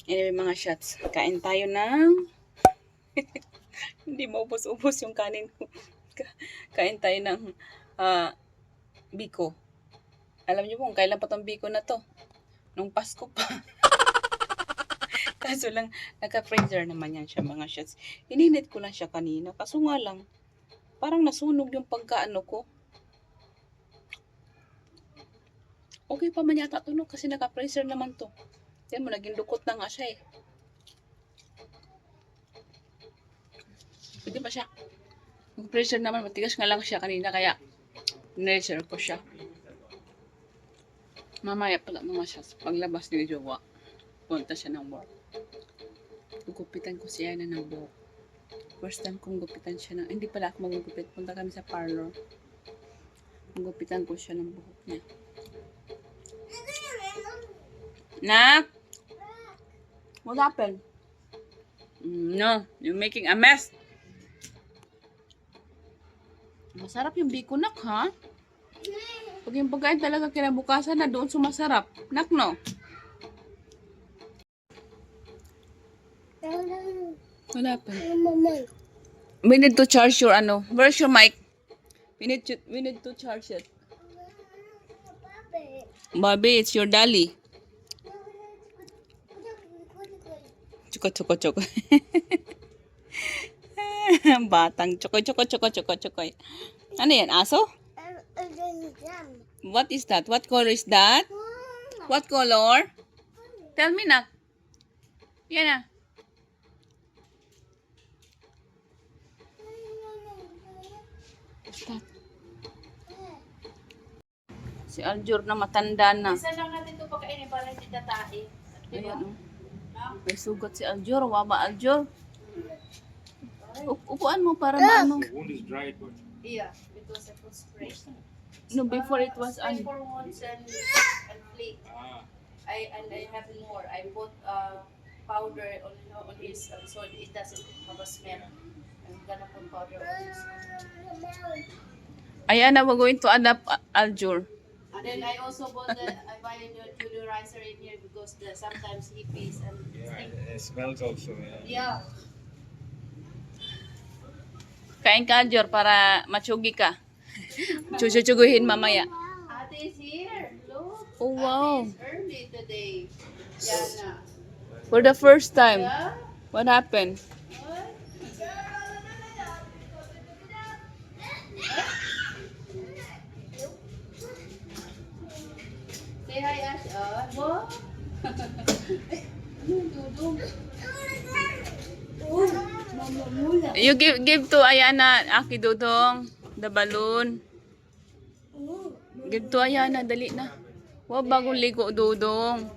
Anyway, mga shots, kain tayo ng hindi maubos-ubos yung kanin ko. Kain tayo ng biko. Alam niyo kung kailan pa tong biko na to? Nung Pasko pa. Kaso lang, naka-freezer naman yan siya, mga shots. Ininit ko lang siya kanina. Kaso nga lang, parang nasunog yung pagkaano ko. Okay pa man yata ito, no? Kasi naka-freezer naman to. Yan mo, naging dukot na nga siya eh. Pwede pa siya. Naka-freezer naman, matigas nga lang siya kanina, kaya nireserve ko siya. Mamaya pala mga shots, paglabas ni Jowa, punta siya ng work. Gugupitan ko siya na ng buhok. First time kong gupitan siya ng... Hindi pala ako magugupit. Punta kami sa parlor. Gugupitan ko siya ng buhok niya. Nak? What happened? No, you're making a mess. Masarap yung biko, nak, ha? Pag yung pagkain talaga kinabukasan na doon sumasarap. Nak, no? What happened? We need to charge your ano. Where's your mic? We need to charge it. Bobby, it's your dolly. Choko. Batang choko. Ano yan? Aso? What is that? What color is that? What color? Tell me, nak. Yan na. Si Aljur na matanda na. Isa lang natin ito pagkainin para hindi tatain. Ayan, oh. May sugat si Aljur. Waba, Aljur. Upuan mo para maano. The wound is dried, but Yeah, because I put spray. No, before it was Spray ano. for wounds and flake. I have more. I put powder on his so it doesn't have a smell. I'm gonna put powder on his. Ayan na, we're going to adapt Aljur. And then I also bought I buy the deodorizer in here because sometimes he pees and it smells also. yeah. Kain ka, Aljur, para matsugi ka. Chuchuguhin mamaya. Ate is here. Look. Oh, wow. Ate is early today. Yana. For the first time. Yeah. What happened? What? Say hi, Ash. What? You give to Ayana, Aki Dudong, the balloon. Give to Ayana, dali na. Wow, bagong ligo, Dudong.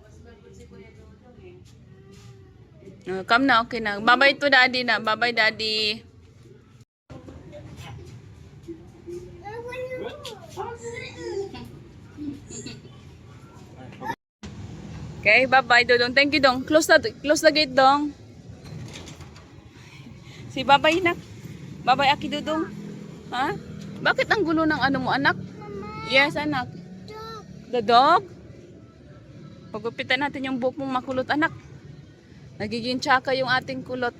Come na, okay na. Bye-bye to Daddy na. Bye-bye, Daddy. Okay, bye-bye, Dudong. Thank you, Dong. Close the gate, Dong. Si Babay na. Babay, Aki Dudong. Ha? Bakit ang gulo ng ano mo, anak? Yes, anak. The dog? Pagupitan natin yung buhok mong makulot, anak. Nagiging tsaka yung ating kulot.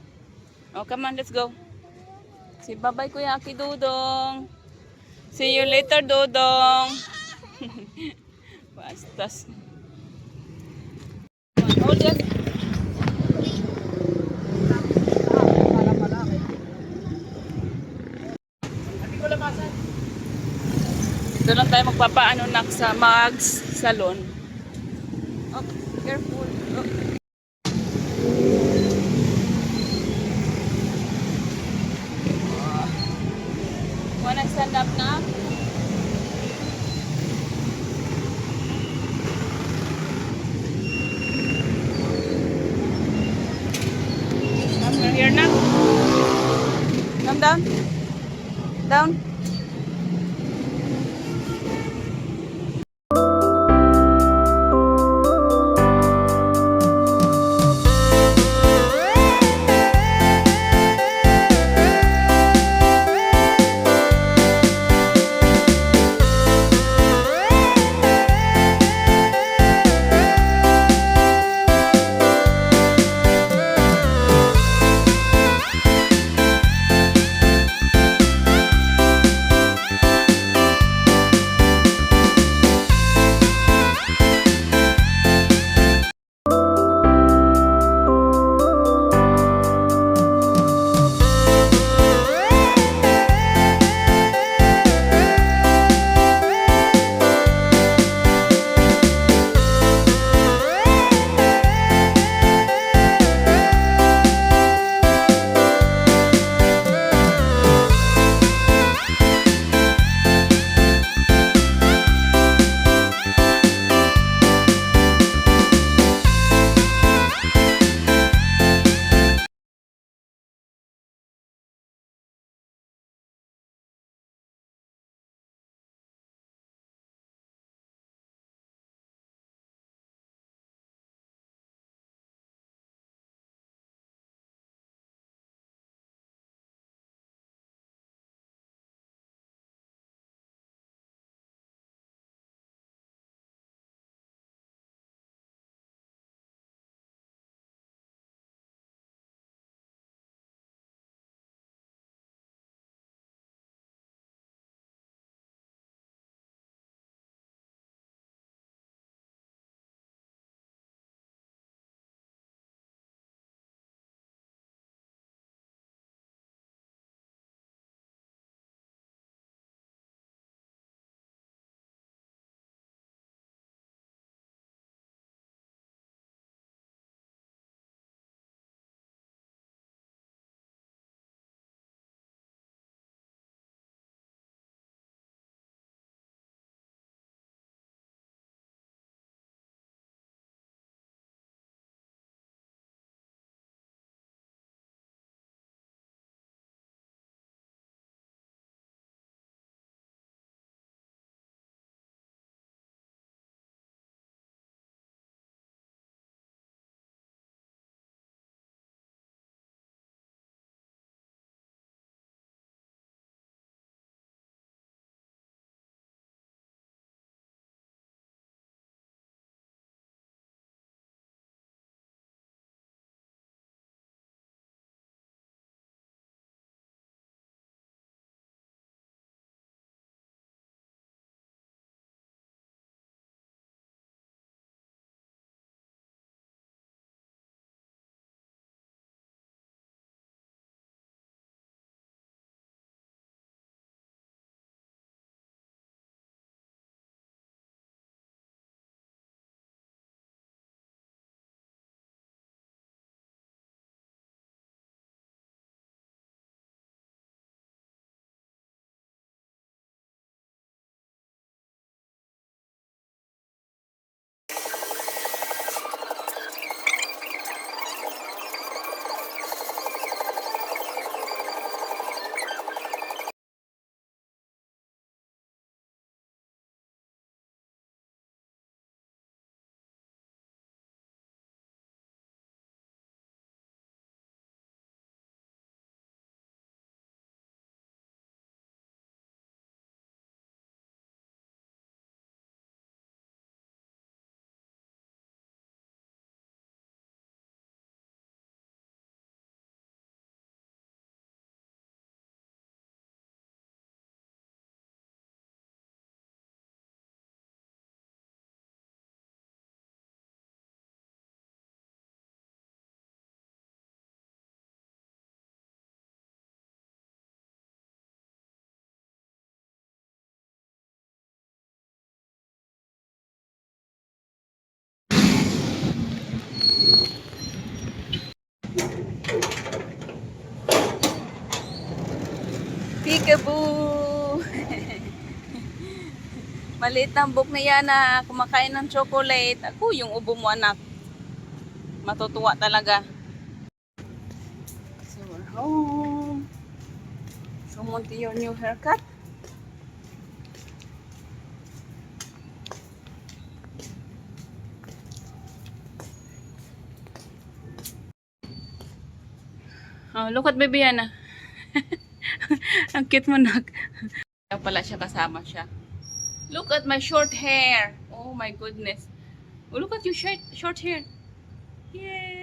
Oh, come on, let's go. Si Babay, Kuya Aki Dudong. See you later, Dudong. Bastas. Hold it. Doon lang tayo magpapaano nak sa Mags Salon. Oh, careful. Oh. Wanna stand up na? Come here na. Come down. Down. Peekaboo! Maliit na ang buhok ni Yana. Kumakain ng chocolate. Ako, yung ubo mo anak. Matutuwa talaga. So we're home. So to your new haircut. Oh, look at baby Yana. Ang cute mo nak. Kaya pala siya kasama siya. Look at my short hair. Oh my goodness. Oh, look at your short hair. Yay!